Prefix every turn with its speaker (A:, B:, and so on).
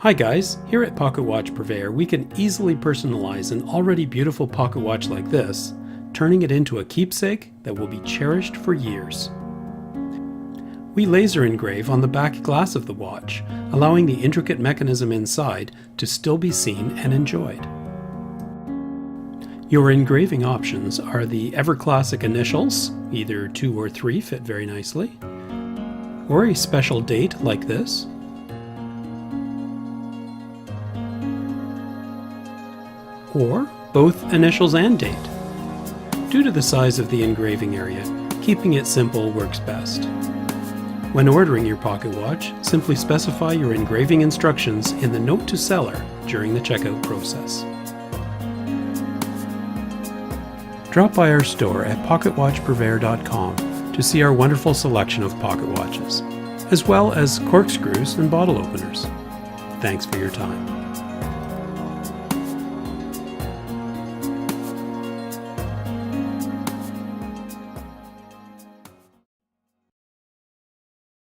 A: Hi guys, here at Pocketwatch Purveyor we can easily personalize an already beautiful pocket watch like this, turning it into a keepsake that will be cherished for years. We laser engrave on the back glass of the watch, allowing the intricate mechanism inside to still be seen and enjoyed. Your engraving options are the ever classic initials, either 2 or 3 fit very nicely, or a special date like this, or both initials and date. Due to the size of the engraving area, keeping it simple works best. When ordering your pocket watch, simply specify your engraving instructions in the note to seller during the checkout process. Drop by our store at pocketwatchpurveyor.com to see our wonderful selection of pocket watches, as well as corkscrews and bottle openers. Thanks for your time.